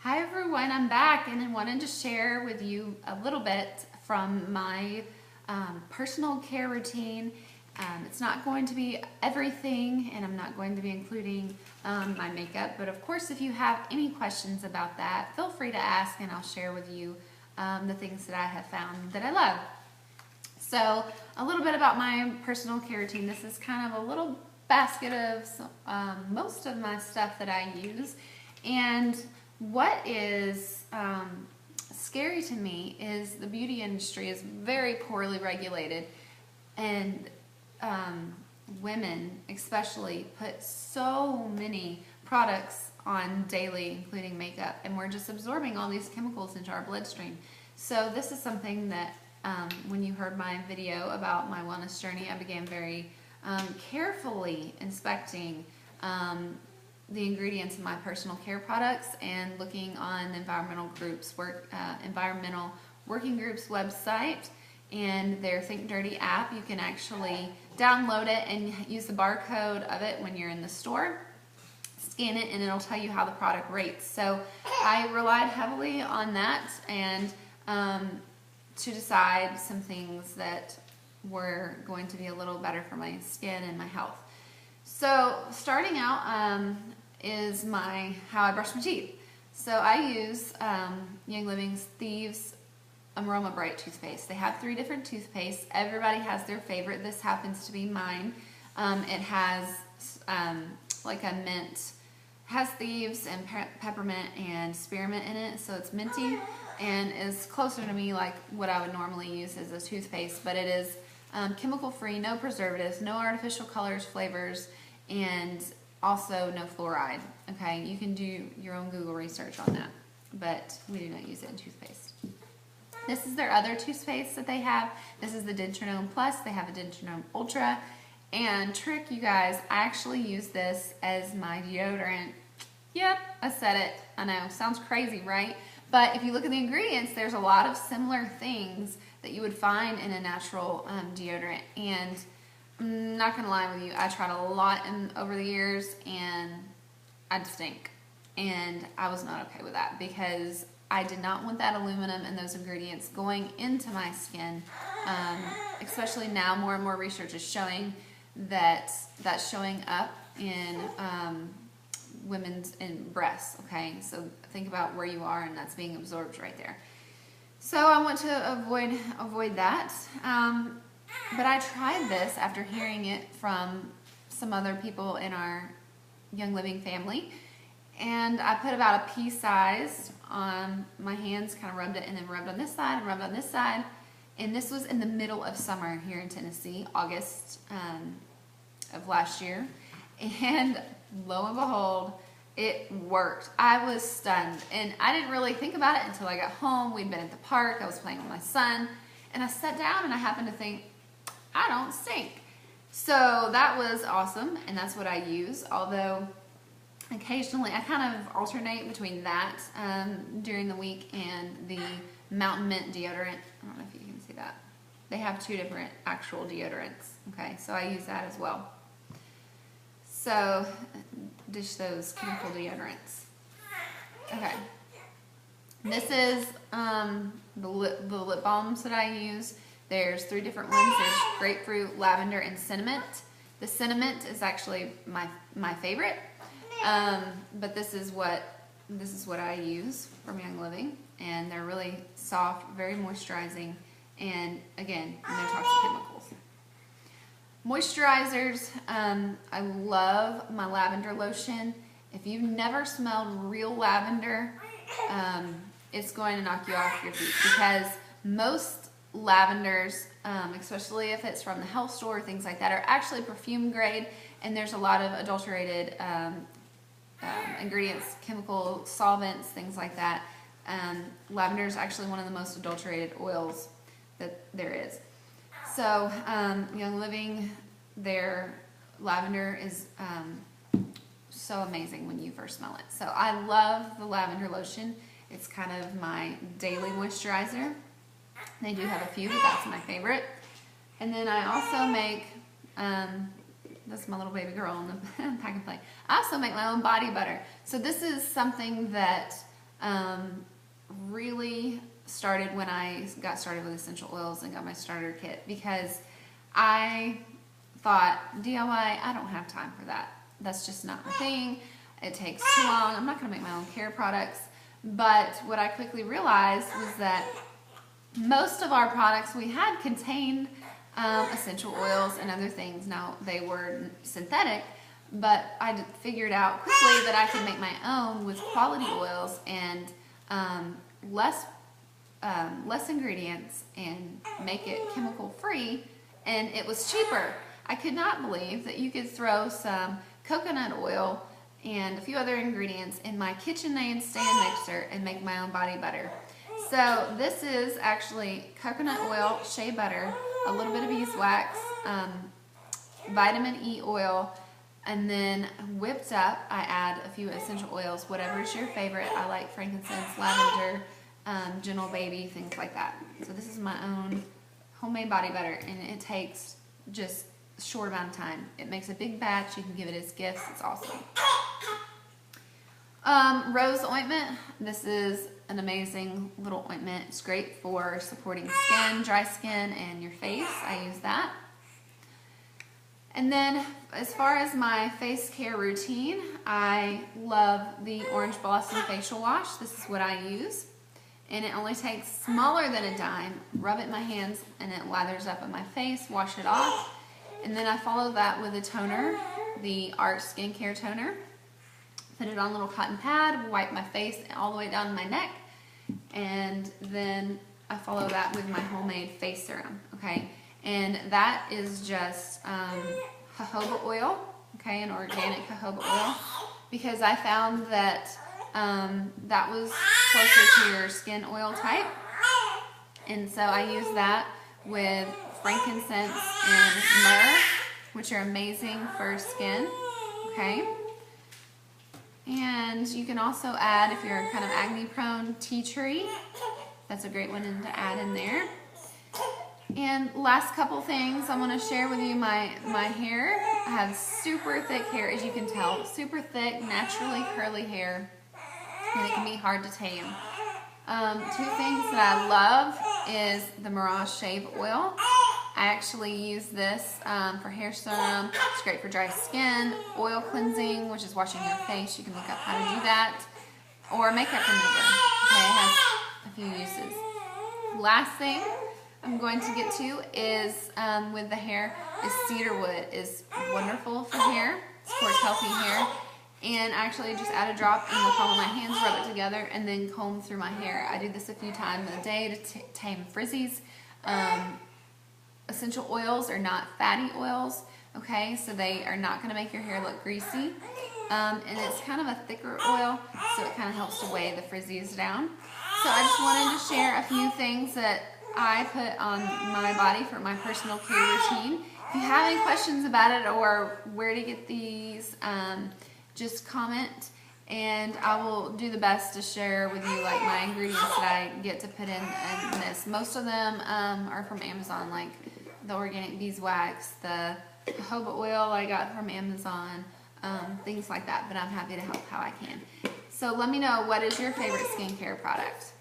Hi everyone, I'm back and I wanted to share with you a little bit from my personal care routine. It's not going to be everything and I'm not going to be including my makeup, but of course if you have any questions about that, feel free to ask and I'll share with you the things that I have found that I love. So a little bit about my personal care routine. This is kind of a little basket of most of my stuff that I use. And what is scary to me is the beauty industry is very poorly regulated, and women especially put so many products on daily, including makeup, and we're just absorbing all these chemicals into our bloodstream. So this is something that when you heard my video about my wellness journey, I began very carefully inspecting the ingredients in my personal care products and looking on environmental working groups website and their Think Dirty app. You can actually download it and use the barcode of it when you're in the store, scan it, and it'll tell you how the product rates. So I relied heavily on that and to decide some things that were going to be a little better for my skin and my health. So starting out is how I brush my teeth. So I use Young Living's Thieves Aroma Bright toothpaste. They have 3 different toothpastes. Everybody has their favorite. This happens to be mine. It has like a mint, has thieves and peppermint and spearmint in it, so it's minty and is closer to me like what I would normally use as a toothpaste, but it is chemical free, no preservatives, no artificial colors, flavors, and also no fluoride. Okay, you can do your own Google research on that, but we do not use it in toothpaste. This is their other toothpaste that they have. This is the Dentronome Plus. They have a Dentronome Ultra. And trick, you guys, I actually use this as my deodorant. Yep, I said it. I know, sounds crazy, right? But if you look at the ingredients, there's a lot of similar things that you would find in a natural deodorant. And I'm not gonna lie with you, I tried a lot over the years and I'd stink. And I was not okay with that because I did not want that aluminum and those ingredients going into my skin. Especially now, more and more research is showing that that's showing up in women's breasts. Okay, so think about where you are, and that's being absorbed right there. So I want to avoid that. But I tried this after hearing it from some other people in our Young Living family, and I put about a pea size on my hands, kind of rubbed it, and then rubbed on this side and rubbed on this side. And this was in the middle of summer here in Tennessee, August of last year. And lo and behold, it worked. I was stunned. And I didn't really think about it until I got home. We'd been at the park. I was playing with my son. And I sat down and I happened to think, I don't stink. So that was awesome. And that's what I use. Although occasionally I kind of alternate between that during the week and the Mountain Mint deodorant. I don't know if you can see that. They have 2 different actual deodorants. Okay, so I use that as well. So dish those chemical deodorants. Okay. This is the lip balms that I use. There's 3 different ones. There's grapefruit, lavender, and cinnamon. The cinnamon is actually my favorite. But this is what I use from Young Living, and they're really soft, very moisturizing, and again, no toxic chemicals. Moisturizers, I love my lavender lotion. If you've never smelled real lavender, it's going to knock you off your feet because most lavenders, especially if it's from the health store, things like that, are actually perfume grade, and there's a lot of adulterated ingredients, chemical solvents, things like that. Lavender is actually one of the most adulterated oils that there is. So Young Living, their lavender is so amazing when you first smell it. So I love the lavender lotion. It's kind of my daily moisturizer. They do have a few, but that's my favorite. And then I also make That's my little baby girl on the pack and play. I also make my own body butter. So this is something that really started when I got started with essential oils and got my starter kit, because I thought DIY, I don't have time for that. That's just not my thing. It takes too long. I'm not going to make my own care products. But what I quickly realized was that most of our products we had contained essential oils and other things. Now, they were synthetic, but I figured out quickly that I could make my own with quality oils and less ingredients and make it chemical free, and it was cheaper. I could not believe that you could throw some coconut oil and a few other ingredients in my KitchenAid stand mixer and make my own body butter. So this is actually coconut oil, shea butter, a little bit of beeswax, vitamin E oil, and then whipped up, I add a few essential oils, whatever is your favorite. I like frankincense, lavender, gentle baby, things like that. So this is my own homemade body butter, and it takes just a short amount of time. It makes a big batch. You can give it as gifts. It's awesome. Rose ointment. This is an amazing little ointment. It's great for supporting skin, dry skin, and your face. I use that. And then as far as my face care routine, I love the Orange Blossom Facial Wash. This is what I use. And it only takes smaller than a dime. Rub it in my hands and it lathers up on my face, wash it off. And then I follow that with a toner, the Art Skincare Toner. Put it on a little cotton pad, wipe my face all the way down to my neck. And then I follow that with my homemade face serum, okay? And that is just jojoba oil, okay, an organic jojoba oil, because I found that that was closer to your skin oil type. And so I use that with frankincense and myrrh, which are amazing for skin, okay? And you can also add, if you're kind of acne prone, tea tree. That's a great one to add in there. And last couple things I want to share with you, my hair. I have super thick hair, as you can tell. Super thick, naturally curly hair. And it can be hard to tame. Two things that I love is the Mirage Shave Oil. I actually use this for hair serum. It's great for dry skin, oil cleansing, which is washing your face. You can look up how to do that. Or makeup remover. Okay, it has a few uses. Last thing I'm going to get to is with the hair is cedarwood. Is wonderful for hair, supports healthy hair. And I actually just add a drop in the palm of my hands, rub it together, and then comb through my hair. I do this a few times a day to tame frizzies. Essential oils are not fatty oils, okay? So they are not going to make your hair look greasy. And it's kind of a thicker oil, so it kind of helps to weigh the frizzies down. So I just wanted to share a few things that I put on my body for my personal care routine. If you have any questions about it or where to get these, just comment, and I will do the best to share with you like my ingredients that I get to put in this. Most of them are from Amazon, like the organic beeswax, the jojoba oil I got from Amazon, things like that, but I'm happy to help how I can. So let me know, what is your favorite skincare product?